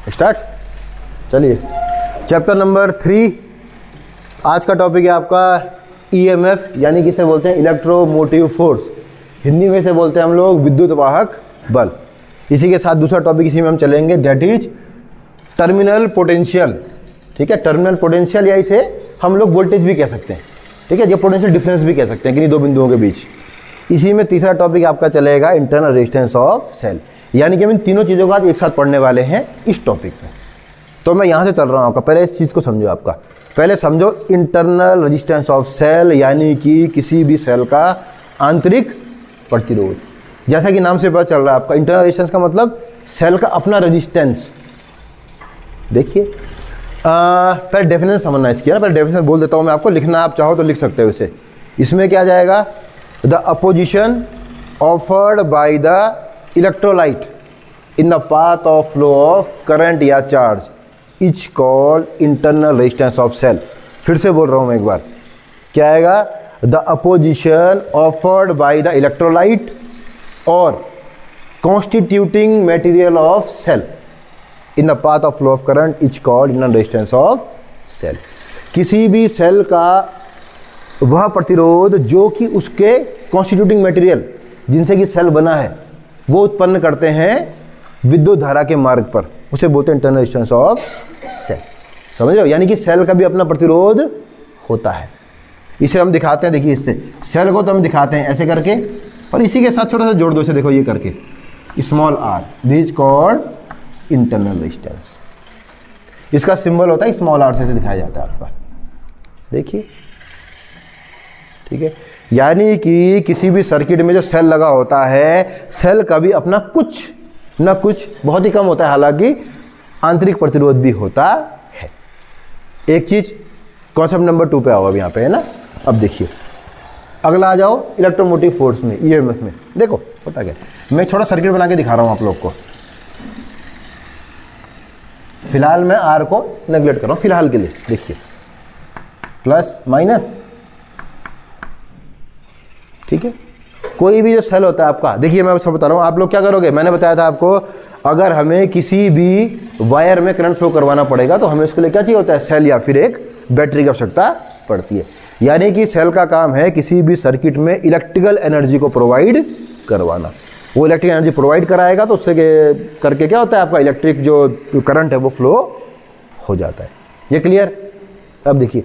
Start. चलिए chapter number 3, आज का टॉपिक है आपका ईएमएफ, यानी कि इसे बोलते हैं इलेक्ट्रोमोटिव फोर्स, हिंदी में इसे बोलते हैं हम लोग विद्युत वाहक बल। इसी के साथ दूसरा टॉपिक इसी में हम चलेंगे, दैट इज टर्मिनल पोटेंशियल। ठीक है, टर्मिनल पोटेंशियल या इसे हम लोग वोल्टेज भी कह सकते हैं। ठीक है, ये पोटेंशियल डिफरेंस भी कह सकते हैं किन्हीं दो बिंदुओं के बीच। इसी में तीसरा टॉपिक आपका चलेगा इंटरनल रेजिस्टेंस ऑफ सेल, यानी कि हम इन तीनों चीज़ों को आज एक साथ पढ़ने वाले हैं इस टॉपिक में। तो मैं यहाँ से चल रहा हूँ आपका, पहले इस चीज़ को समझो। आपका पहले समझो इंटरनल रेजिस्टेंस ऑफ सेल, यानी कि किसी भी सेल का आंतरिक प्रतिरोध। जैसा कि नाम से पता चल रहा है आपका, इंटरनल रेजिस्टेंस का मतलब सेल का अपना रेजिस्टेंस। देखिए पहले डेफिनेशन समझना इसकी है ना, पहले डेफिनेशन बोल देता हूँ मैं आपको, लिखना आप चाहो तो लिख सकते हो इसे। इसमें क्या जाएगा, the opposition offered by the electrolyte in the path of flow of current या charge is called internal resistance of cell. फिर से बोल रहा हूँ मैं एक बार, क्या आएगा, the opposition offered by the electrolyte और constituting material of cell in the path of flow of current is called internal resistance of cell. किसी भी सेल का वह प्रतिरोध जो कि उसके कॉन्स्टिट्यूटिंग मटेरियल जिनसे कि सेल बना है वो उत्पन्न करते हैं विद्युत धारा के मार्ग पर, उसे बोलते हैं इंटरनल रेजिस्टेंस ऑफ सेल। समझ रहे हो, यानी कि सेल का भी अपना प्रतिरोध होता है। इसे हम दिखाते हैं, देखिए इससे सेल को तो हम दिखाते हैं ऐसे करके, और इसी के साथ छोटा सा जोड़ दो इसे, देखो ये करके small R, this is called internal resistance. इसका सिंबल होता है स्मॉल आर से दिखाया जाता है आपका, देखिए। ठीक है, यानी कि किसी भी सर्किट में जो सेल लगा होता है, सेल का भी अपना कुछ ना कुछ, बहुत ही कम होता है हालांकि, आंतरिक प्रतिरोध भी होता है। एक चीज कॉन्सेप्ट नंबर 2 पे आओ अब यहाँ पे, है ना। अब देखिए अगला आ जाओ इलेक्ट्रोमोटिव फोर्स में, ईएमएफ में। देखो पता क्या, मैं छोटा सर्किट बना के दिखा रहा हूँ आप लोग को। फिलहाल मैं आर को नेगलेक्ट कर रहा हूँ फिलहाल के लिए। देखिए प्लस माइनस, ठीक है। कोई भी जो सेल होता है आपका, देखिए मैं सब बता रहा हूँ, आप लोग क्या करोगे, मैंने बताया था आपको, अगर हमें किसी भी वायर में करंट फ्लो करवाना पड़ेगा तो हमें उसके लिए क्या चाहिए होता है, सेल या फिर एक बैटरी की आवश्यकता पड़ती है। यानी कि सेल का काम है किसी भी सर्किट में इलेक्ट्रिकल एनर्जी को प्रोवाइड करवाना। वो इलेक्ट्रिक एनर्जी प्रोवाइड कराएगा तो उससे करके क्या होता है, आपका इलेक्ट्रिक जो करंट है वो फ्लो हो जाता है। ये क्लियर। अब देखिए,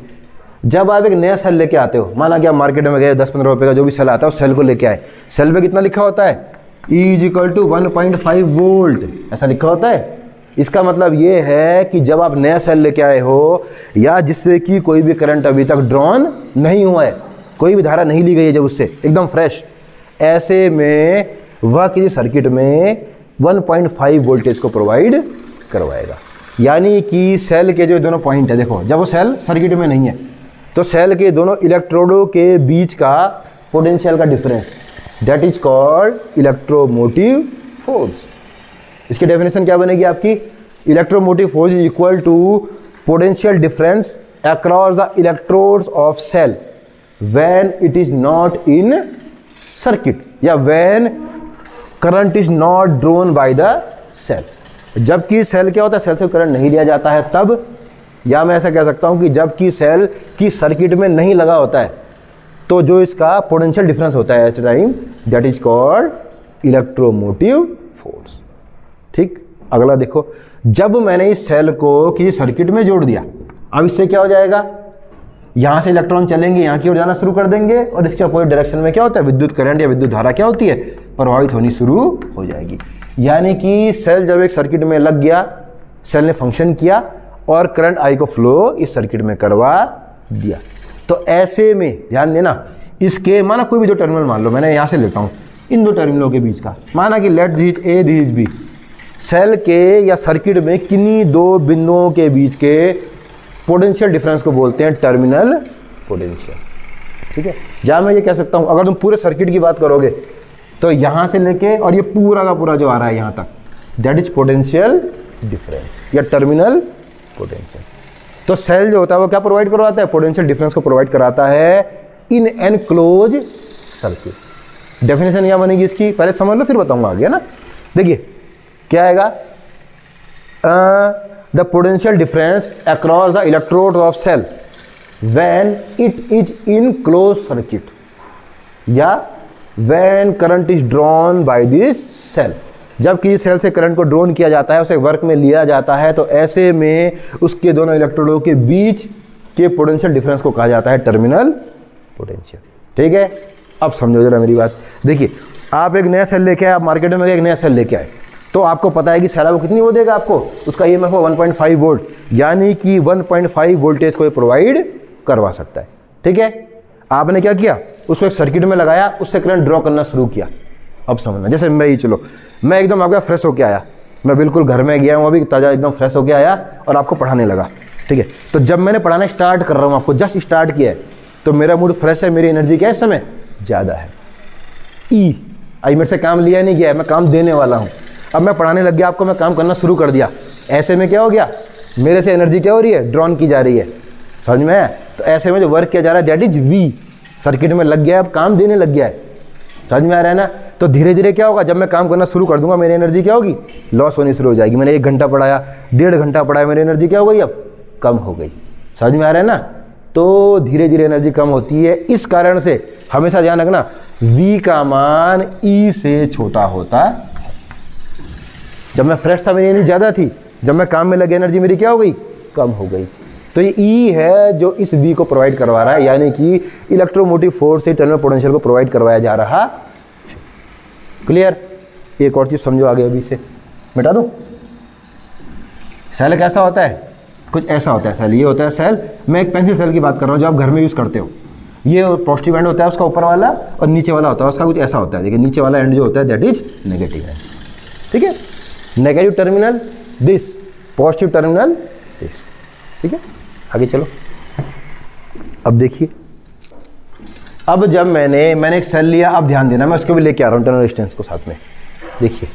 जब आप एक नया सेल लेके आते हो, माना कि आप मार्केट में गए, 10-15 रुपए का जो भी सेल आता है उस सेल को लेके आए, सेल पे कितना लिखा होता है, E = 1.5 वोल्ट, ऐसा लिखा होता है। इसका मतलब ये है कि जब आप नया सेल लेके आए हो, या जिससे कि कोई भी करंट अभी तक ड्रॉन नहीं हुआ है, कोई भी धारा नहीं ली गई है जब उससे, एकदम फ्रेश, ऐसे में वह किसी सर्किट में 1.5 वोल्टेज को प्रोवाइड करवाएगा। यानी कि सेल के जो दोनों पॉइंट है, देखो जब वो सेल सर्किट में नहीं है तो सेल के दोनों इलेक्ट्रोडों के बीच का पोटेंशियल का difference, that is called electromotive force. इसकी डेफिनेशन क्या बनेगी आपकी, electromotive force is equal to potential difference across the electrodes of cell when it is not in circuit, या when current is not drawn by the cell. जबकि cell क्या होता है, cell से करंट नहीं लिया जाता है तब, या मैं ऐसा कह सकता हूं कि जबकि सेल की सर्किट में नहीं लगा होता है, तो जो इसका पोटेंशियल डिफरेंस होता है at time, that is called electromotive force. ठीक, अगला देखो, जब मैंने इस सेल को किसी सर्किट में जोड़ दिया, अब इससे क्या हो जाएगा, यहां से इलेक्ट्रॉन चलेंगे, यहां की ओर जाना शुरू कर देंगे, और इसके अपोजिट डायरेक्शन में क्या होता है, विद्युत करंट या विद्युत धारा क्या होती है, प्रभावित होनी शुरू हो जाएगी। यानी कि सेल जब एक सर्किट में लग गया, सेल ने फंक्शन किया और करंट आई को फ्लो इस सर्किट में करवा दिया, तो ऐसे में ध्यान देना, इसके माना कोई भी दो टर्मिनल मान लो, मैंने यहां से लेता हूं इन दो टर्मिनलों के बीच का, माना कि let this A this B, cell के या सर्किट में किन्हीं दो बिंदुओं के बीच के पोटेंशियल डिफरेंस को बोलते हैं टर्मिनल पोटेंशियल। ठीक है, जहां मैं ये कह सकता हूं, अगर तुम पूरे सर्किट की बात करोगे तो यहां से लेके और ये पूरा का पूरा जो आ रहा है यहां तक, दैट इज पोटेंशियल डिफरेंस या टर्मिनल पोटेंशियल। तो सेल जो होता है वो क्या प्रोवाइड करवाता है, पोटेंशियल डिफरेंस को प्रोवाइड कराता है in an close circuit. Definition क्या बनेगी इसकी, पहले समझ लो फिर बताऊंगा आगे, है ना। देखिए क्या आएगा, the potential difference across the electrode of cell when it is in close circuit या when current is drawn by this cell. जब किसी सेल से करंट को ड्रॉन किया जाता है, उसे वर्क में लिया जाता है, तो ऐसे में उसके दोनों इलेक्ट्रोडों के बीच के पोटेंशियल डिफरेंस को कहा जाता है टर्मिनल पोटेंशियल। ठीक है, अब समझो जरा मेरी बात। देखिए, आप एक नया सेल लेके आए, आप मार्केट में एक नया सेल लेके आए, तो आपको पता है कि सेल वो कितनी वो देगा आपको, उसका ईएमएफ हो 1.5 वोल्ट, यानी कि 1.5 वोल्टेज को प्रोवाइड करवा सकता है। ठीक है, आपने क्या किया, उसको एक सर्किट में लगाया, उससे करंट ड्रॉ करना शुरू किया। अब समझना, जैसे मैं ही, चलो मैं एकदम आपका फ्रेश होके आया, मैं बिल्कुल घर में गया हूँ अभी ताज़ा, एकदम फ्रेश होके आया और आपको पढ़ाने लगा। ठीक है, तो जब मैंने पढ़ाना स्टार्ट कर रहा हूँ, आपको जस्ट स्टार्ट किया है, तो मेरा मूड फ्रेश है, मेरी एनर्जी क्या है इस समय ज़्यादा है। आई मेरे से काम लिया नहीं गया है, मैं काम देने वाला हूँ। अब मैं पढ़ाने लग गया आपको, मैं काम करना शुरू कर दिया, ऐसे में क्या हो गया, मेरे से एनर्जी क्या हो रही है, ड्रॉन की जा रही है। समझ में है? तो ऐसे में जो वर्क किया जा रहा है दैट इज वी, सर्किट में लग गया, अब काम देने लग गया है। समझ में आ रहा है ना? तो धीरे धीरे क्या होगा, जब मैं काम करना शुरू कर दूंगा, मेरी एनर्जी क्या होगी, लॉस होनी शुरू हो जाएगी। मैंने 1 घंटा पढ़ाया, 1.5 घंटा पढ़ाया, मेरी एनर्जी क्या हो गई, अब कम हो गई। समझ में आ रहा है ना? तो धीरे धीरे एनर्जी कम होती है। इस कारण से हमेशा ध्यान रखना, V का मान E से छोटा होता है। जब मैं फ्रेश था मेरी एनर्जी ज़्यादा थी, जब मैं काम में लगे एनर्जी मेरी क्या हो गई, कम हो गई। तो ये E है जो इस V को प्रोवाइड करवा रहा है, यानी कि इलेक्ट्रोमोटिव फोर्स से टर्मिनल पोटेंशियल को प्रोवाइड करवाया जा रहा है। क्लियर? एक और चीज़ समझो आगे, अभी से मिटा दूँ। सेल कैसा होता है, कुछ ऐसा होता है सेल, ये होता है सेल। मैं एक पेंसिल सेल की बात कर रहा हूँ जो आप घर में यूज़ करते हो। ये पॉजिटिव एंड होता है उसका ऊपर वाला, और नीचे वाला होता है उसका कुछ ऐसा होता है। देखिए, नीचे वाला एंड जो होता है दैट इज नेगेटिव है। ठीक है, negative terminal this, positive terminal this. ठीक है, आगे चलो। अब देखिए, अब जब मैंने एक सेल लिया, अब ध्यान देना, मैं उसको भी लेके आ रहा हूँ इंटरनल रेजिस्टेंस को साथ में। देखिए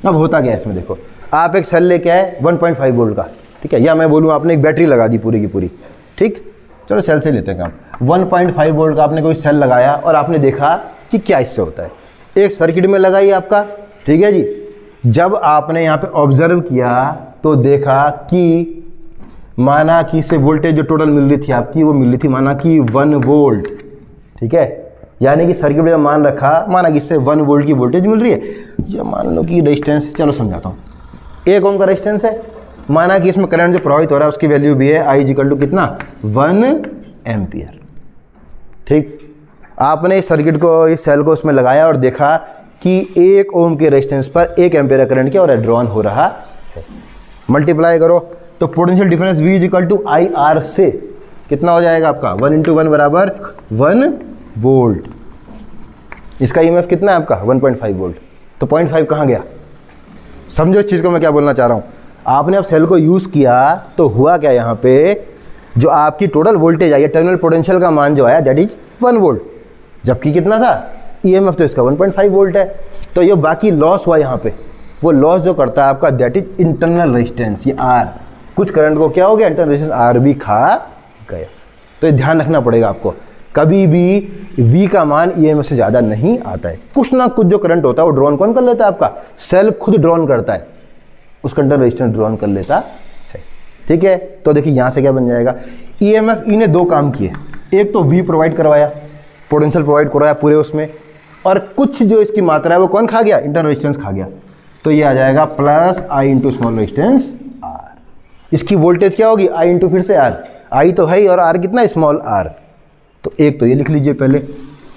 अब होता क्या है इसमें, देखो आप एक सेल लेके आए 1.5 वोल्ट का, ठीक है, या मैं बोलूँ आपने एक बैटरी लगा दी पूरी की पूरी। ठीक, चलो सेल से लेते हैं काम। 1.5 वोल्ट का आपने कोई सेल लगाया और आपने देखा कि क्या इससे होता है। एक सर्किट में लगाई आपका, ठीक है जी। जब आपने यहाँ पे ऑब्जर्व किया तो देखा कि माना कि इससे वोल्टेज जो टोटल मिल रही थी आपकी, वो मिल रही थी माना कि 1 वोल्ट। ठीक है, यानी कि सर्किट में मान रखा, माना कि इससे 1 वोल्ट की वोल्टेज मिल रही है। या मान लो कि रेजिस्टेंस, चलो समझाता हूँ, 1 ओम का रेजिस्टेंस है। माना कि इसमें करंट जो प्रवाहित हो रहा है उसकी वैल्यू भी है I इक्वल टू कितना, 1 एम्पियर। ठीक, आपने इस सर्किट को, इस सेल को उसमें लगाया और देखा कि 1 ओम के रेजिस्टेंस पर 1 एम्पियर का करंट क्या हो रहा है, ड्रॉन हो रहा है। मल्टीप्लाई करो तो potential difference V equal to IR से कितना हो जाएगा आपका, 1 इंटू 1 बराबर 1 वोल्ट। इसका EMF कितना है आपका, 1.5 वोल्ट। तो 0.5 कहाँ गया, समझो इस चीज़ को मैं क्या बोलना चाह रहा हूँ। आपने अब सेल को यूज़ किया तो हुआ क्या, यहाँ पे जो आपकी टोटल वोल्टेज आई है, टर्मिनल पोटेंशियल का मान जो आया दैट इज 1 वोल्ट, जबकि कितना था, EMF तो इसका 1.5 वोल्ट है। तो ये बाकी लॉस हुआ यहाँ पे, वो लॉस जो करता है आपका दैट इज इंटरनल रेजिस्टेंस, ये R। कुछ करंट को क्या हो गया, इंटरनल रेजिस्टेंस R भी खा गया। तो ये ध्यान रखना पड़ेगा आपको, कभी भी V का मान EMF से ज़्यादा नहीं आता है। कुछ ना कुछ जो करंट होता है वो ड्रॉन कौन कर लेता है, आपका सेल खुद ड्रॉन करता है, उसका इंटरनल रेजिस्टेंस ड्रॉन कर लेता है। ठीक है, तो देखिए यहाँ से क्या बन जाएगा, EMF E ने 2 काम किए। एक तो V प्रोवाइड करवाया, पोटेंशियल प्रोवाइड करवाया पूरे उसमें, और कुछ जो इसकी मात्रा है वो कौन खा गया, इंटरनल रेजिस्टेंस खा गया। तो ये आ जाएगा plus I into small resistance R। इसकी वोल्टेज क्या होगी, I इंटू फिर से R, I तो है ही और R कितना, स्मॉल r। तो एक तो ये लिख लीजिए पहले,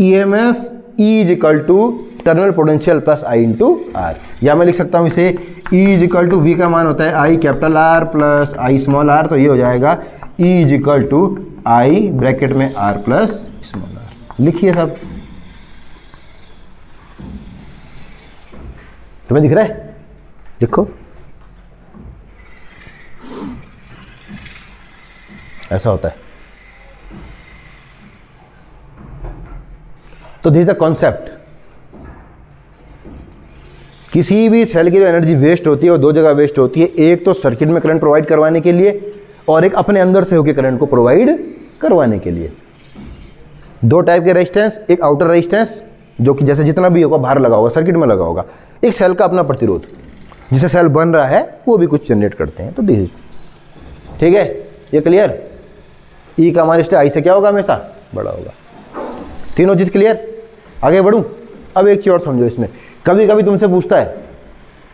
EMF E is equal to terminal potential plus I into R। या मैं लिख सकता हूँ इसे E is equal to V का मान होता है I capital R plus I small r। तो ये हो जाएगा E is equal to I bracket में R प्लस स्मॉल r। लिखिए सब, तुम्हें दिख रहा है, लिखो। ऐसा होता है। तो दिस इज द कॉन्सेप्ट। किसी भी सेल की जो एनर्जी वेस्ट होती है वो 2 जगह वेस्ट होती है, एक तो सर्किट में करंट प्रोवाइड करवाने के लिए, और एक अपने अंदर से होकर करंट को प्रोवाइड करवाने के लिए। 2 टाइप के रेजिस्टेंस, एक आउटर रेजिस्टेंस जो कि जैसे जितना भी होगा बाहर लगा होगा, सर्किट में लगा होगा, एक सेल का अपना प्रतिरोध। जिससे सेल बन रहा है वो भी कुछ जनरेट करते हैं। तो दिस, ठीक है, ये क्लियर। ई का हमारे स्टेज आई से क्या होगा, हमेशा बड़ा होगा। तीनों चीज क्लियर। आगे बढ़ूं। अब एक चीज और समझो इसमें, कभी कभी तुमसे पूछता है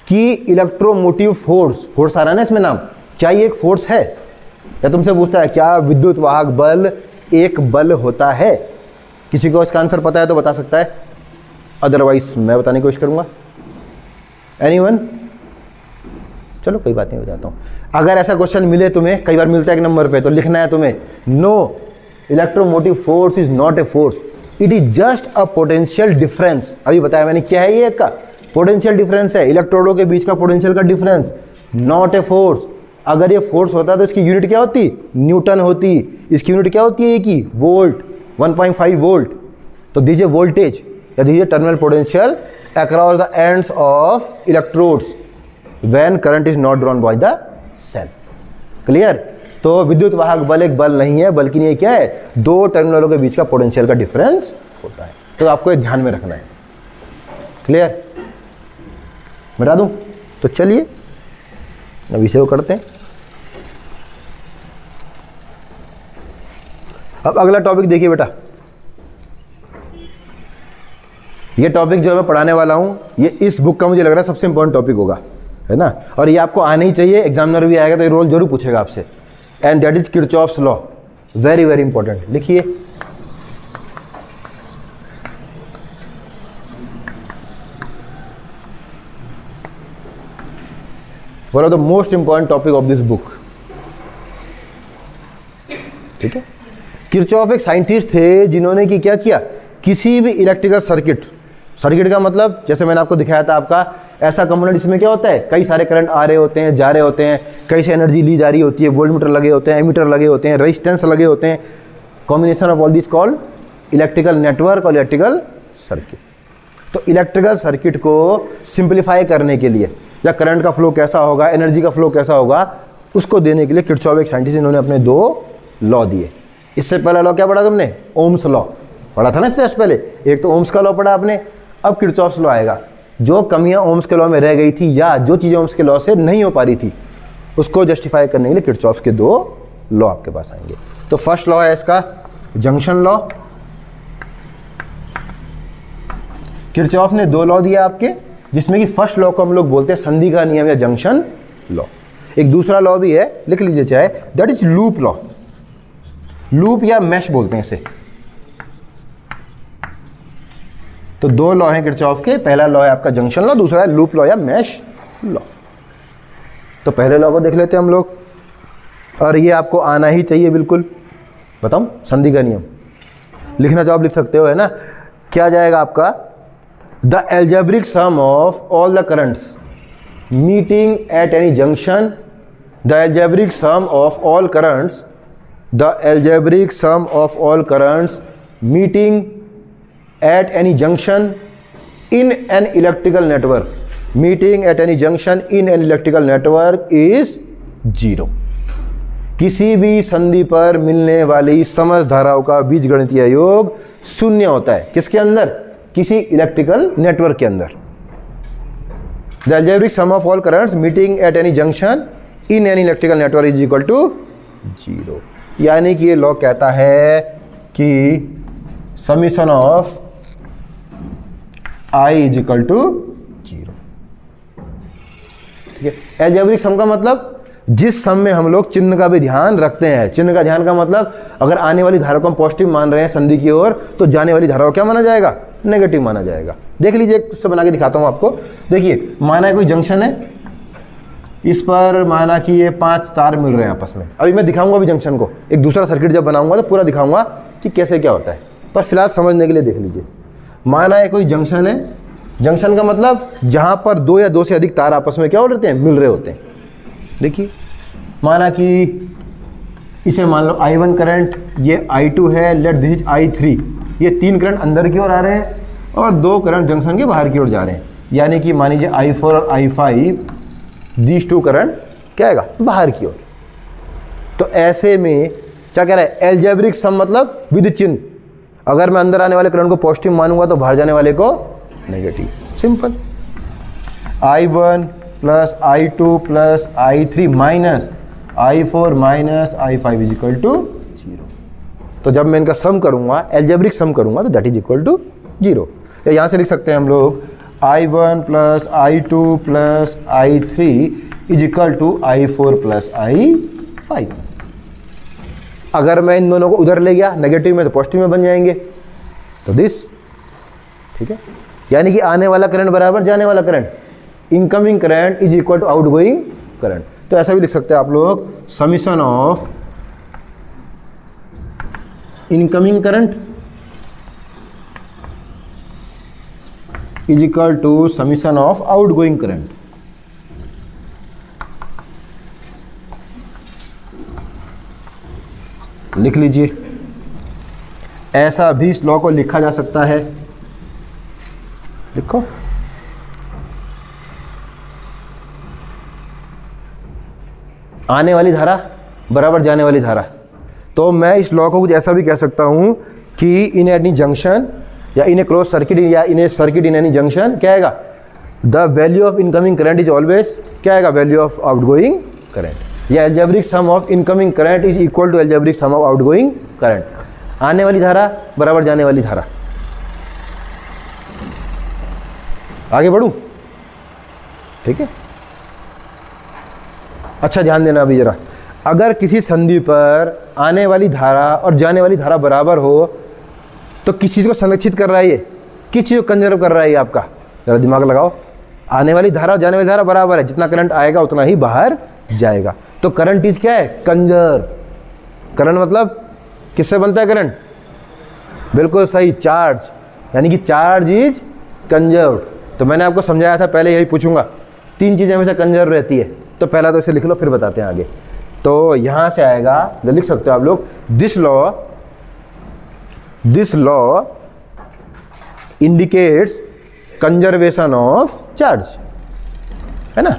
कि इलेक्ट्रोमोटिव फोर्स आ रहा है ना इसमें नाम, क्या ये एक फोर्स है? या तुमसे पूछता है क्या विद्युत वाहक बल एक बल होता है? किसी को इसका आंसर पता है तो बता सकता है, अदरवाइज मैं बताने की कोशिश करूंगा। एनीवन? चलो कोई बात नहीं, बताता हूं। अगर ऐसा क्वेश्चन मिले तुम्हें, कई बार मिलता है एक नंबर पे, तो लिखना है तुम्हें, no, electromotive force is not a force, it is just a potential difference. अभी बताया मैंने क्या है, ये एक का पोटेंशियल डिफरेंस है, इलेक्ट्रोडों के बीच का पोटेंशियल का डिफरेंस, नॉट ए फोर्स। अगर ये फोर्स होता तो इसकी यूनिट क्या होती, न्यूटन होती। इसकी यूनिट क्या होती है, की वोल्ट, 1.5 वोल्ट। तो दीजिए वोल्टेज या दीजिए terminal potential across the ends of electrodes when current is not drawn by the cell. Clear? तो विद्युत वाहक बल एक बल नहीं है, बल्कि ये क्या है, दो टर्मिनलों के बीच का पोटेंशियल का डिफरेंस होता है। तो आपको ये ध्यान में रखना है। क्लियर? बता दूं? तो चलिए अब इसे वो करते हैं। अब अगला टॉपिक देखिए बेटा, ये टॉपिक जो मैं पढ़ाने वाला हूं, ये इस बुक का मुझे लग रहा है सबसे इंपॉर्टेंट टॉपिक होगा, है ना? और ये आपको आना ही चाहिए, एग्जामिनर भी आएगा तो ये रोल जरूर पूछेगा आपसे। And that is Kirchhoff's law, very very important. लिखिए, one of the most important topic of this book. ठीक है, किरचॉफ एक साइंटिस्ट थे जिन्होंने कि क्या किया, किसी भी इलेक्ट्रिकल सर्किट का मतलब जैसे मैंने आपको दिखाया था, आपका ऐसा कंपोनेंट जिसमें क्या होता है, कई सारे करंट आ रहे होते हैं, जा रहे होते हैं, कई से एनर्जी ली जा रही होती है, वोल्टमीटर लगे होते हैं, एमीटर लगे होते हैं, रेजिस्टेंस लगे होते हैं, combination of all this called electrical network और इलेक्ट्रिकल सर्किट। तो इलेक्ट्रिकल सर्किट को सिंप्लीफाई करने के लिए, या करंट का फ्लो कैसा होगा, एनर्जी का फ्लो कैसा होगा, उसको देने के लिए किरचॉफ एक साइंटिस्ट, इन्होंने अपने दो लॉ दिए। इससे पहला लॉ क्या पढ़ा तुमने, ओम्स लॉ पढ़ा था ना इससे पहले। एक तो ओम्स का लॉ पढ़ा आपने, अब किरचॉफ्स लॉ आएगा। जो कमियां ओम्स के लॉ में रह गई थी या जो चीज़ें ओम्स के लॉ से नहीं हो पा रही थी, उसको जस्टिफाई करने के लिए किरचॉफ्स के दो लॉ आपके पास आएंगे। तो फर्स्ट लॉ है इसका जंक्शन लॉ। किरचॉफ ने दो लॉ दिए आपके, जिसमें कि फर्स्ट लॉ को हम लोग बोलते हैं संधि का नियम या जंक्शन लॉ। एक दूसरा लॉ भी है, लिख लीजिए चाहे, that is loop law. Loop या मैश बोलते हैं इसे। तो दो लॉ हैं किरचॉफ के, पहला लॉ है आपका जंक्शन लॉ, दूसरा है लूप लॉ या मैश लॉ। तो पहले लॉ को देख लेते हैं हम लोग, और ये आपको आना ही चाहिए बिल्कुल। बताऊं, संधि का नियम लिखना चाहो आप लिख सकते हो, है ना? क्या जाएगा आपका, the algebraic sum of all the currents meeting at any junction, the algebraic sum of all currents, the algebraic sum of all currents meeting at any junction in an electrical network, meeting at any junction in an electrical network is 0। किसी भी संधि पर मिलने वाली समस्त धाराओं का बीजगणितीय योग शून्य होता है। किसके अंदर, किसी इलेक्ट्रिकल नेटवर्क के अंदर। The algebraic sum of all currents meeting at any junction in an electrical network is equal to 0। यानी कि ये लॉ कहता है कि summation of I is equal to 0। ठीक है, एल्जेब्रिक सम का मतलब जिस सम में हम लोग चिन्ह का भी ध्यान रखते हैं। चिन्ह का ध्यान का मतलब अगर आने वाली धारा को हम पॉजिटिव मान रहे हैं संधि की ओर, तो जाने वाली धारा को क्या माना जाएगा, नेगेटिव माना जाएगा। देख लीजिए, उससे बना के दिखाता हूं आपको। देखिए, माना है कोई जंक्शन है, इस पर माना कि ये 5 तार मिल रहे हैं आपस में। अभी मैं दिखाऊंगा अभी जंक्शन को, एक दूसरा सर्किट जब बनाऊंगा तो पूरा दिखाऊंगा कि कैसे क्या होता है, पर फिलहाल समझने के लिए देख लीजिए। माना है कोई जंक्शन है, जंक्शन का मतलब जहां पर दो या दो से अधिक तार आपस में क्या हो रहे हैं, मिल रहे होते हैं। देखिए, माना कि इसे मान लो I1 करंट, ये I2 है, लेट दिस इज I3। ये 3 करंट अंदर की ओर आ रहे हैं और 2 करंट जंक्शन के बाहर की ओर जा रहे हैं। यानी कि मान लीजिए I4 और I5, दीज 2 करंट क्या आएगा, बाहर की ओर। तो ऐसे में क्या कह रहा है, एल्जेब्रिक सम मतलब विद चिन्ह। अगर मैं अंदर आने वाले करंट को पॉजिटिव मानूंगा तो बाहर जाने वाले को negative. Simple. I1 plus I2 plus I3 minus I4 minus I5 is equal to 0। तो जब मैं इनका सम करूंगा, एल्जेब्रिक सम करूंगा, तो दैट इज इक्वल टू 0। या यहाँ से लिख सकते हैं हम लोग I1 plus I2 plus I3 is equal to I4 plus I5। अगर मैं इन दोनों को उधर ले गया नेगेटिव में तो पॉजिटिव में बन जाएंगे, तो दिस, ठीक है। यानी कि आने वाला करंट बराबर जाने वाला current, incoming current is equal to outgoing current. तो ऐसा भी लिख सकते हैं आप लोग, summation of incoming current is equal to summation of outgoing current. लिख लीजिए, ऐसा भी इस लॉ को लिखा जा सकता है। लिखो, आने वाली धारा बराबर जाने वाली धारा। तो मैं इस लॉ को कुछ ऐसा भी कह सकता हूं कि इन एनी जंक्शन या इन ए क्लोज सर्किट या in a circuit in any junction क्या आएगा, the value of incoming current is always क्या आएगा, वैल्यू ऑफ आउटगोइंग करंट। या algebraic sum of incoming current is equal to algebraic sum of outgoing current. आने वाली धारा बराबर जाने वाली धारा। आगे बढ़ूं, ठीक है। अच्छा ध्यान देना अभी जरा, अगर किसी संधि पर आने वाली धारा और जाने वाली धारा बराबर हो तो किस चीज़ को संरक्षित कर रहा है, ये किस चीज़ को कंजर्व कर रहा है ये आपका, जरा दिमाग लगाओ। आने वाली धारा और जाने वाली धारा बराबर है, जितना करंट आएगा उतना ही बाहर जाएगा। तो करंट इज क्या है, कंजर्व। करंट मतलब किससे बनता है करंट, बिल्कुल सही, चार्ज। यानी कि चार्ज इज कंजर्व। तो मैंने आपको समझाया था पहले, यही पूछूंगा, तीन चीज़ें हमेशा कंजर्व रहती है। तो पहला तो इसे लिख लो, फिर बताते हैं आगे। तो यहाँ से आएगा, लिख सकते हो आप लोग, this law indicates conservation of charge, है ना।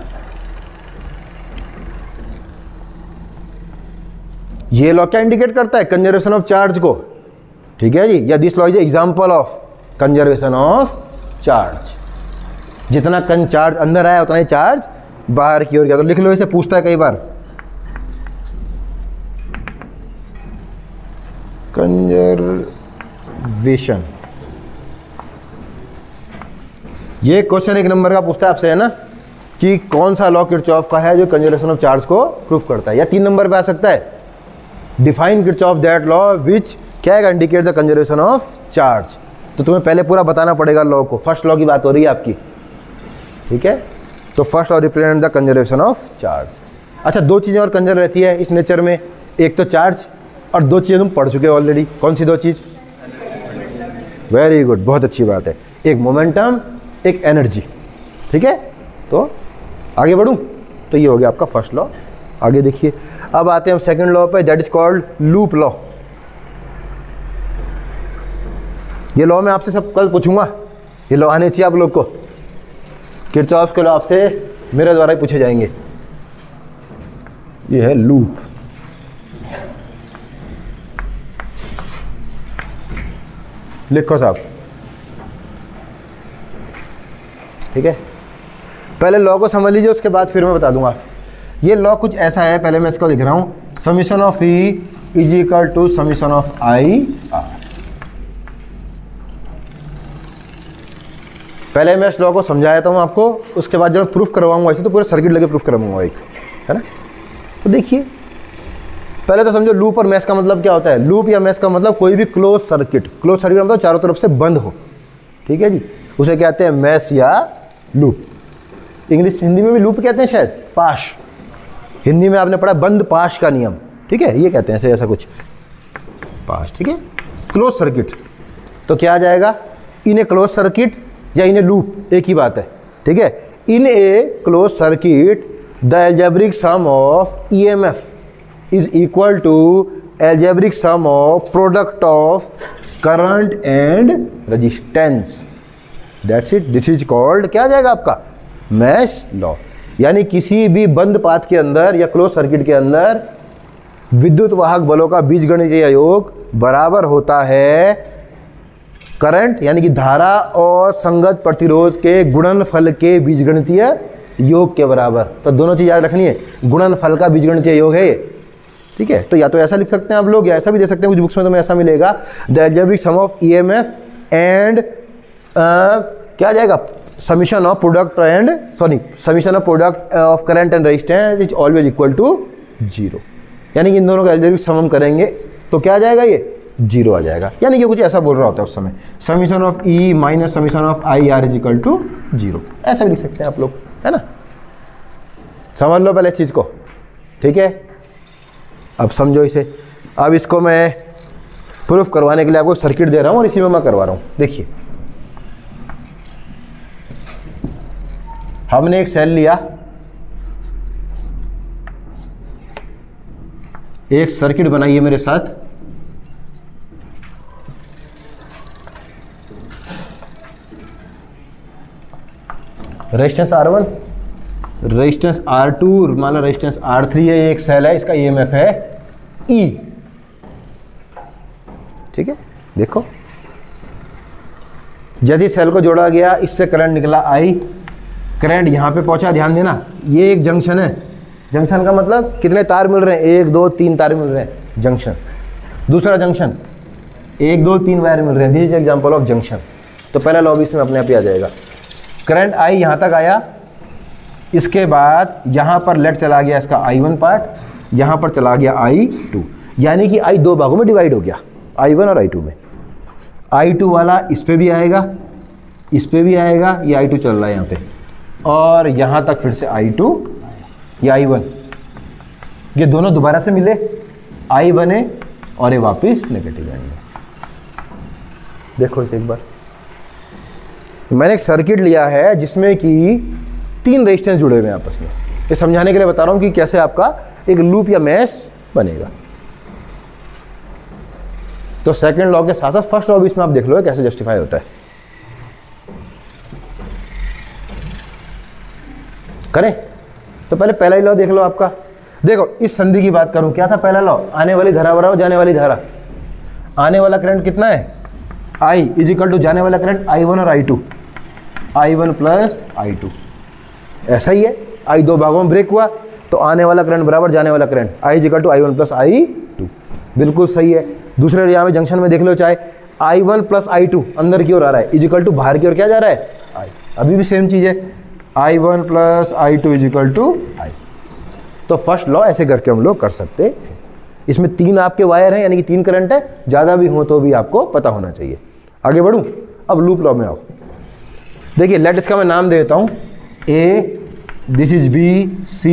ये लॉ क्या इंडिकेट करता है, कंजर्वेशन ऑफ चार्ज को, ठीक है जी। या this law is example of conservation of charge. जितना चार्ज अंदर आया उतना ही चार्ज बाहर की ओर गया। तो लिख लो, इसे पूछता है कई बार, कंजर्वेशन। ये क्वेश्चन 1 नंबर का पूछता है आपसे, है ना, कि कौन सा लॉ किरचॉफ का है जो कंजर्वेशन ऑफ चार्ज को प्रूफ करता है। या 3 नंबर पे आ सकता है, define Kirchhoff that law which क्या है, indicate the conservation of charge. तो तुम्हें पहले पूरा बताना पड़ेगा लॉ को। फर्स्ट लॉ की बात हो रही है आपकी, ठीक है। तो first law represent the conservation of charge. अच्छा, 2 चीज़ें और कंजर्व रहती है इस नेचर में, एक तो चार्ज और 2 चीज़ें तुम पढ़ चुके हो ऑलरेडी। कौन सी 2 चीज़, वेरी गुड, बहुत अच्छी बात है। एक मोमेंटम, एक एनर्जी, ठीक है। तो आगे बढ़ूं, तो ये हो गया आपका फर्स्ट लॉ। आगे देखिए, अब आते हैं हम सेकंड लॉ पे, that is called loop law. ये लॉ मैं आपसे सब कल पूछूंगा, ये लॉ आने चाहिए आप लोग को। किरचॉफ के लॉ आपसे मेरे द्वारा ही पूछे जाएंगे। ये है लूप। लिखो साहब, ठीक है। पहले लॉ को समझ लीजिए, उसके बाद फिर मैं बता दूंगा। ये लॉ कुछ ऐसा है, पहले मैं इसको लिख रहा हूं, summation of E is equal to summation of I R. पहले मैं इस लॉ को समझाया हूं आपको, उसके बाद जब प्रूफ करवाऊंगा ऐसे तो पूरा सर्किट लेके प्रूफ करवाऊंगा एक, है ना। तो देखिए, पहले तो समझो लूप और मैश का मतलब क्या होता है। लूप या मैश का मतलब कोई भी क्लोज सर्किट। क्लोज सर्किट मतलब चारों तरफ से बंद हो, ठीक है जी, उसे कहते हैं मैश या लूप। इंग्लिश, हिंदी में भी लूप कहते हैं शायद, पाश। हिंदी में आपने पढ़ा बंद पाश का नियम, ठीक है, ये कहते हैं ऐसा कुछ, पाश, ठीक है। क्लोज सर्किट तो क्या आ जाएगा, इन ए क्लोज सर्किट या इन ए लूप, एक ही बात है, ठीक है। In a close circuit the algebraic sum of EMF is equal to algebraic sum of product of current and resistance. That's it. This is called क्या आ जाएगा आपका, मैश लॉ। यानी किसी भी बंद पाथ के अंदर या क्लोज सर्किट के अंदर विद्युत वाहक बलों का बीजगणितीय योग बराबर होता है करंट यानी कि धारा और संगत प्रतिरोध के गुणनफल के बीजगणितीय योग के बराबर। तो दोनों चीज़ याद रखनी है, गुणनफल का बीजगणितीय योग है ये, ठीक है। तो या तो ऐसा लिख सकते हैं आप लोग, या ऐसा भी दे सकते हैं, कुछ बुक्स में तो ऐसा मिलेगा, the algebraic sum of EMF and क्या आ जाएगा, summation of product and summation of product of current and resistance is always equal to 0। यानी कि इन दोनों का एल्जेब्रिक सम हम करेंगे तो क्या आ जाएगा, ये 0 आ जाएगा। यानी कि कुछ ऐसा बोल रहा होता है उस समय, summation of E minus summation of IR is equal to 0, ऐसा भी लिख सकते हैं आप लोग, है ना। समझ लो पहले इस चीज़ को, ठीक है। अब समझो इसे। अब इसको मैं प्रूफ करवाने के लिए आपको सर्किट दे रहा हूँ और इसी में मैं करवा रहा हूँ। देखिए, हमने एक सेल लिया, एक सर्किट बनाइए मेरे साथ, रेजिस्टेंस R1, रेजिस्टेंस R2, मान लो रेजिस्टेंस R3 है, एक सेल है, इसका EMF है E, ठीक है। देखो जैसे सेल को जोड़ा गया, इससे करंट निकला I, करंट यहाँ पे पहुँचा, ध्यान देना, ये एक जंक्शन है। जंक्शन का मतलब कितने तार मिल रहे हैं, 1 2 3 तार मिल रहे हैं, जंक्शन। दूसरा जंक्शन 1 2 3 वायर मिल रहे हैं, this is example of junction. तो पहला लॉ इसमें अपने आप ही आ जाएगा। करंट I यहाँ तक आया, इसके बाद यहाँ पर लेट चला गया इसका I1 पार्ट, यहाँ पर चला गया I2, यानी कि I दो भागों में डिवाइड हो गया, I1 और I2 में। I2 वाला इस पे भी आएगा, इस पे भी आएगा, ये I2 चल रहा है यहाँ पे, और यहाँ तक फिर से I2 या I1, ये दोनों दोबारा से मिले, I बने और ये वापस नेगेटिव आएंगे। देखो इसे एक बार, मैंने एक सर्किट लिया है जिसमें कि 3 रेजिस्टेंस जुड़े हुए हैं आपस में। ये समझाने के लिए बता रहा हूँ कि कैसे आपका एक लूप या मैश बनेगा। तो सेकंड लॉ के साथ साथ फर्स्ट लॉ भी इसमें आप देख लो कैसे जस्टिफाई होता है। करें तो पहले पहला ही लॉ देख लो आपका। देखो इस संधि की बात करूं, क्या था पहला लॉ, आने वाली धारा बराबर जाने वाली धारा। आने वाला करंट कितना है, I इज इक्वल टू जाने वाला करंट I1 और I2, I1 प्लस I2। ऐसा ही है, I दो भागों में ब्रेक हुआ तो आने वाला करंट बराबर जाने वाला current, I is equal to I1 plus I2, बिल्कुल सही है। दूसरे यहाँ में जंक्शन में देख लो, चाहे I1 प्लस I2 अंदर की ओर आ रहा है, इज इक्वल टू बाहर की ओर क्या जा रहा है, I। अभी भी सेम चीज़ है, I1 plus I2 is equal to I। तो फर्स्ट लॉ ऐसे करके हम लोग कर सकते हैं। इसमें 3 आपके वायर हैं, यानी कि 3 करंट है, ज़्यादा भी हो तो भी आपको पता होना चाहिए। आगे बढ़ूं, अब लूप लॉ में आओ। देखिए लेट इसका मैं नाम दे देता हूं, A, this is B, C,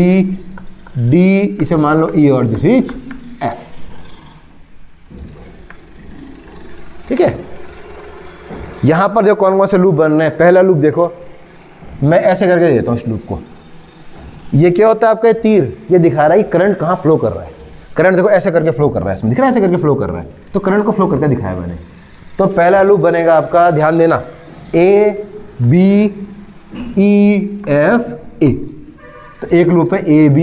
D, इसे मान लो E और दिस इज F, ठीक है। यहां पर जो कौन कौन से लूप बन रहे हैं, पहला लूप देखो, मैं ऐसे करके देता हूं इस लूप को। ये क्या होता है आपका तीर, ये दिखा रहा है कि करंट कहाँ फ्लो कर रहा है। करंट देखो ऐसे करके फ्लो कर रहा है, इसमें दिख रहा है ऐसे करके फ्लो कर रहा है, तो करंट को फ्लो करके दिखाया मैंने। तो पहला लूप बनेगा आपका, ध्यान देना, A, B, E, F, A। तो एक लूप है A, B,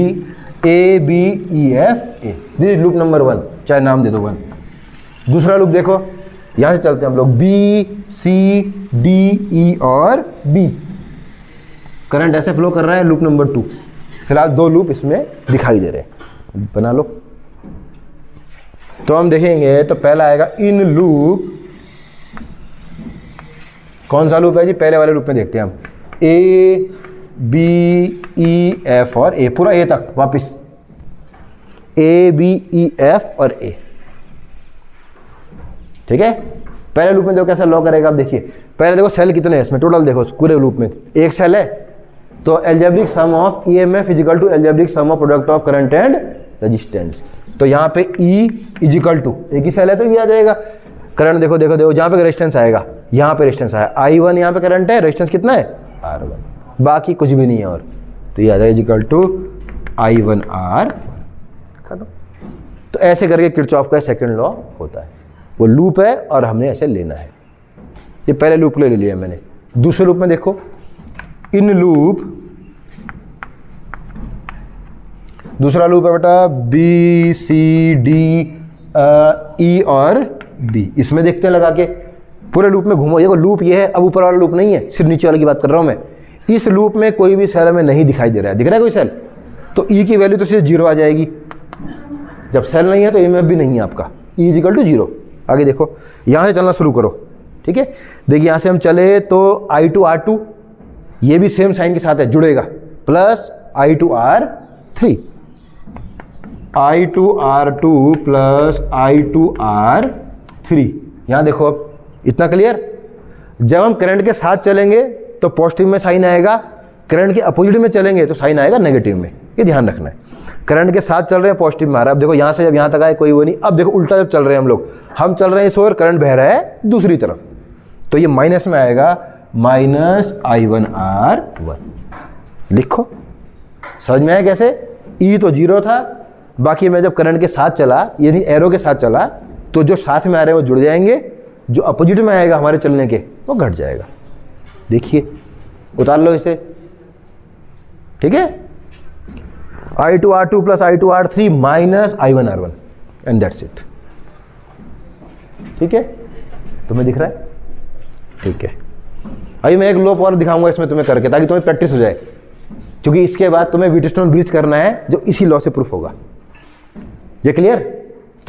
E, F, A, this is loop number 1, चाहे नाम दे दो 1। दूसरा लूप देखो, यहां से चलते हैं हम लोग, B, C, D, E और B। करंट ऐसे फ्लो कर रहा है, लूप नंबर 2। फिलहाल 2 लूप इसमें दिखाई दे रहे हैं, बना लो। तो हम देखेंगे, तो पहला आएगा इन लूप, कौन सा लूप है जी, पहले वाले लूप में देखते हैं हम, A, B, E, F और A, पूरा A तक वापिस, A, B, E, F और A, ठीक है। पहले लूप में देखो कैसा लॉ करेगा, आप देखिए। पहले देखो सेल कितने हैं इसमें, टोटल देखो पूरे लूप में एक सेल है, तो algebraic sum of EMF is equal to algebraic sum of product of current and resistance. तो यहाँ पे E इज इक्वल टू, एक ही सेल है तो ये आ जाएगा। करंट देखो देखो देखो, जहाँ पे रेजिस्टेंस आएगा, यहाँ पे रेजिस्टेंस आया, I1 यहाँ पे करंट है, रेजिस्टेंस कितना है R1, बाकी कुछ भी नहीं है और, तो ये आ जाएगा is equal to I1 R1, खत्म। तो ऐसे करके किरचॉफ का सेकंड लॉ होता है, वो लूप है और हमने ऐसे लेना है। ये पहले लूप ले लिया मैंने। दूसरे लूप में देखो, इन लूप, दूसरा लूप है बेटा B, C, D, E और B। इसमें देखते हैं लगा के, पूरे लूप में घूमो। देखो लूप ये है, अब ऊपर वाला लूप नहीं है, सिर्फ नीचे वाले की बात कर रहा हूं मैं। इस लूप में कोई भी सेल हमें नहीं दिखाई दे रहा है, दिख रहा है कोई सेल, तो ई की वैल्यू तो सीधे 0 आ जाएगी। जब सेल नहीं है तो ईएमएफ भी नहीं है आपका, ई इज इक्वल टू 0। आगे देखो, यहाँ से चलना शुरू करो, ठीक है। देखिए यहाँ से हम चले तो I2R2 ये भी सेम साइन के साथ है, जुड़ेगा, plus I2R3, I2R2 plus I2R3। यहाँ देखो अब इतना क्लियर। जब हम करंट के साथ चलेंगे तो पॉजिटिव में साइन आएगा, करंट के अपोजिट में चलेंगे तो साइन आएगा नेगेटिव में, ये ध्यान रखना है। करंट के साथ चल रहे हैं पॉजिटिव में आ रहा है, अब देखो यहाँ से जब यहाँ तक आए कोई वो नहीं। अब देखो उल्टा जब चल रहे हैं हम चल रहे हैं इस ओर, करंट बह रहा है दूसरी तरफ, तो ये माइनस में आएगा, माइनस I1R1। लिखो, समझ में आया कैसे? ई तो 0 था, बाकी मैं जब करंट के साथ चला, यानी एरो के साथ चला, तो जो साथ में आ रहे हैं वो जुड़ जाएंगे, जो अपोजिट में आएगा हमारे चलने के वो घट जाएगा। देखिए उतार लो इसे, ठीक है। I2R2 plus I2R3 minus I1R1 and that's it, ठीक है। तुम्हें दिख रहा है? ठीक है। अभी मैं एक लूप और दिखाऊंगा इसमें तुम्हें करके, ताकि तुम्हें प्रैक्टिस हो जाए, क्योंकि इसके बाद तुम्हें व्हीटस्टोन ब्रिज करना है जो इसी लॉ से प्रूफ होगा। ये क्लियर?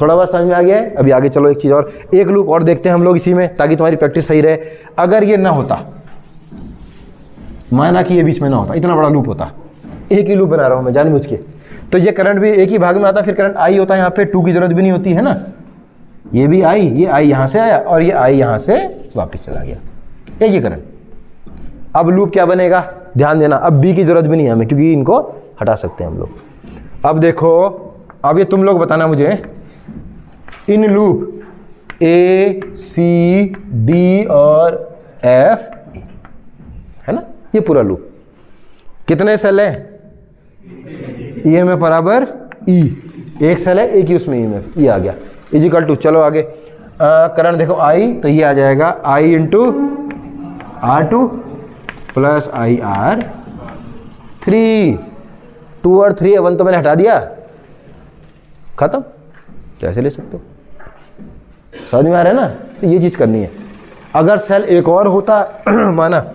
थोड़ा बहुत समझ में आ गया है? अभी आगे चलो, एक चीज़ और, एक लूप और देखते हैं हम लोग इसी में, ताकि तुम्हारी प्रैक्टिस सही रहे। अगर ये ना होता, माना कि ये बीच में ना होता, इतना बड़ा लूप होता, एक ही लूप बना रहा हूं मैं जानबूझ के, तो ये करंट भी एक ही भाग में आता, फिर करंट आई होता है, यहाँ पे 2 की जरूरत भी नहीं होती है ना। ये भी आई, ये आई यहाँ से आया और ये आई यहाँ से वापस चला गया, एक ही करंट। अब लूप क्या बनेगा, ध्यान देना, अब बी की जरूरत भी नहीं है हमें, क्योंकि इनको हटा सकते हैं हम लोग। अब देखो, अब ये तुम लोग बताना मुझे, in loop A C D और एफ है ना, ये पूरा लूप कितने सेल है? ईएमएफ बराबर ई, एक सेल है, एक ही उसमें ईएमएफ, ई आ गया, इज इक्वल टू, चलो आगे करंट देखो आई, तो ये आ जाएगा आई इंटू R2 प्लस IR3। 2 और 3 है, 1 तो मैंने हटा दिया, खत्म। कैसे ले सकते हो? समझ में आ रहा है ना? तो ये चीज़ करनी है। अगर सेल एक और होता माना,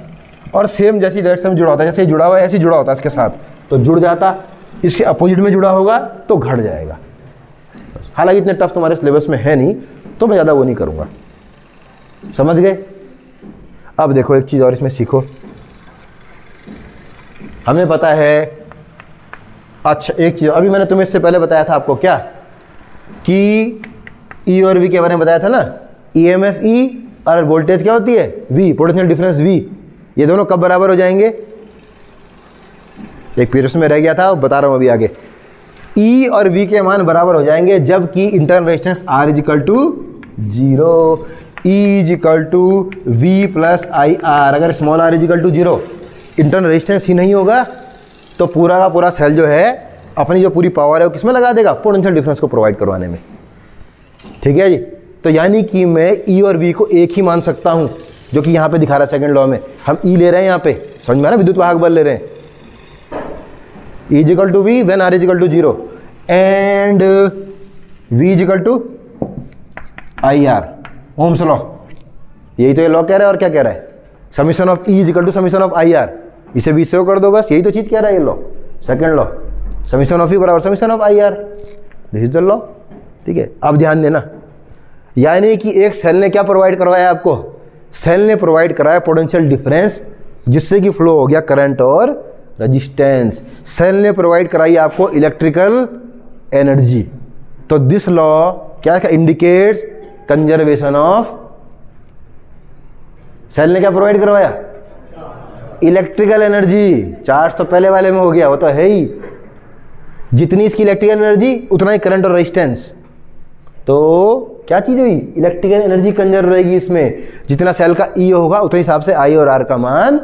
और सेम जैसी डायरेक्शन में जुड़ा होता, जैसे जुड़ा हुआ है ऐसे जुड़ा होता इसके साथ, तो जुड़ जाता, इसके अपोजिट में जुड़ा होगा तो घट जाएगा। हालांकि इतने टफ तुम्हारे सिलेबस में है नहीं, तो मैं ज़्यादा वो नहीं करूँगा, समझ गए? अब देखो एक चीज़ और इसमें सीखो, हमें पता है, अच्छा एक चीज़ अभी मैंने तुम्हें इससे पहले बताया था आपको, क्या कि ई और वी के बारे में बताया था ना, ईएमएफ ई और वोल्टेज क्या होती है? V, potential difference V. ये दोनों कब बराबर हो जाएंगे? एक पीरियड में रह गया था, बता रहा हूं अभी आगे। ई और वी के मान बराबर हो जाएंगे जबकि internal resistance R is equal to 0, E is equal to V plus I R. अगर small r is equal to 0, internal resistance ही नहीं होगा, तो पूरा का पूरा सेल जो है अपनी जो पूरी पावर है वो किसमें लगा देगा? पोटेंशियल डिफरेंस को प्रोवाइड करवाने में, ठीक है जी। तो यानी कि मैं ई और वी को एक ही मान सकता हूं, जो कि यहाँ पे दिखा रहा है सेकंड लॉ में। हम ई ले रहे हैं यहाँ पे, समझ में आ रहा है? विद्युत वाहक बल ले रहे हैं, E is equal to V when R is equal to 0 and V is equal to IR, Ohm's law. यही तो ये लॉ कह रहा है, और क्या कह रहा है? Summation of E is equal to summation of IR, इसे भी सेव कर दो बस, यही तो चीज़ कह रहा है ये law, second law. Summation of E बराबर summation of IR, this is the law, ठीक है। अब ध्यान देना, यानी कि एक सेल ने क्या प्रोवाइड करवाया आपको? सेल ने प्रोवाइड कराया पोटेंशियल डिफरेंस, जिससे कि फ्लो हो गया करंट और रेजिस्टेंस। सेल ने प्रोवाइड कराई आपको इलेक्ट्रिकल एनर्जी। तो दिस लॉ क्या इंडिकेट्स? Conservation of. सेल ने क्या प्रोवाइड करवाया? Electrical energy. चार्ज तो पहले वाले में हो गया, वो तो है ही, जितनी इसकी इलेक्ट्रिकल एनर्जी उतना ही करंट और रेजिस्टेंस। तो क्या चीज हुई? इलेक्ट्रिकल एनर्जी कंजर्व रहेगी इसमें, जितना सेल का ई होगा उतने हिसाब से आई और आर का मान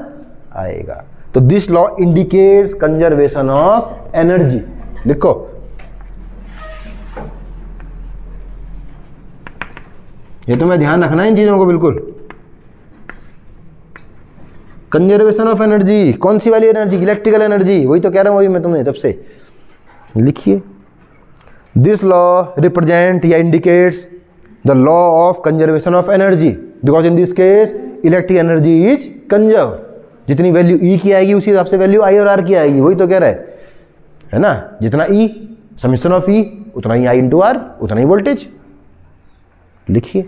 आएगा। तो this law indicates conservation of energy. लिखो, ये तो मैं ध्यान रखना है इन चीजों को बिल्कुल। कंजर्वेशन ऑफ एनर्जी, कौन सी वाली एनर्जी? इलेक्ट्रिकल एनर्जी, वही तो कह रहा हूं अभी मैं तुम्हें तब से। लिखिए, दिस लॉ रिप्रेजेंट या indicates the law of conservation of energy, because in this case electric energy is conserve. जितनी वैल्यू ई की आएगी उसी हिसाब से वैल्यू आई और आर की आएगी, वही तो कह रहा है ना। जितना ई समेशन ऑफ ई उतना ही आई इंटू आर, उतना ही वोल्टेज। लिखिए,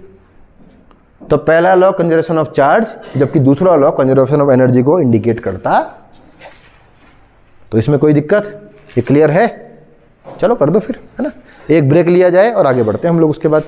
तो पहला लॉ कंजर्वेशन ऑफ चार्ज, जबकि दूसरा लॉ कंजर्वेशन ऑफ एनर्जी को इंडिकेट करता है। तो इसमें कोई दिक्कत, ये क्लियर है? चलो कर दो फिर, है ना। एक ब्रेक लिया जाए और आगे बढ़ते हैं हम लोग उसके बाद।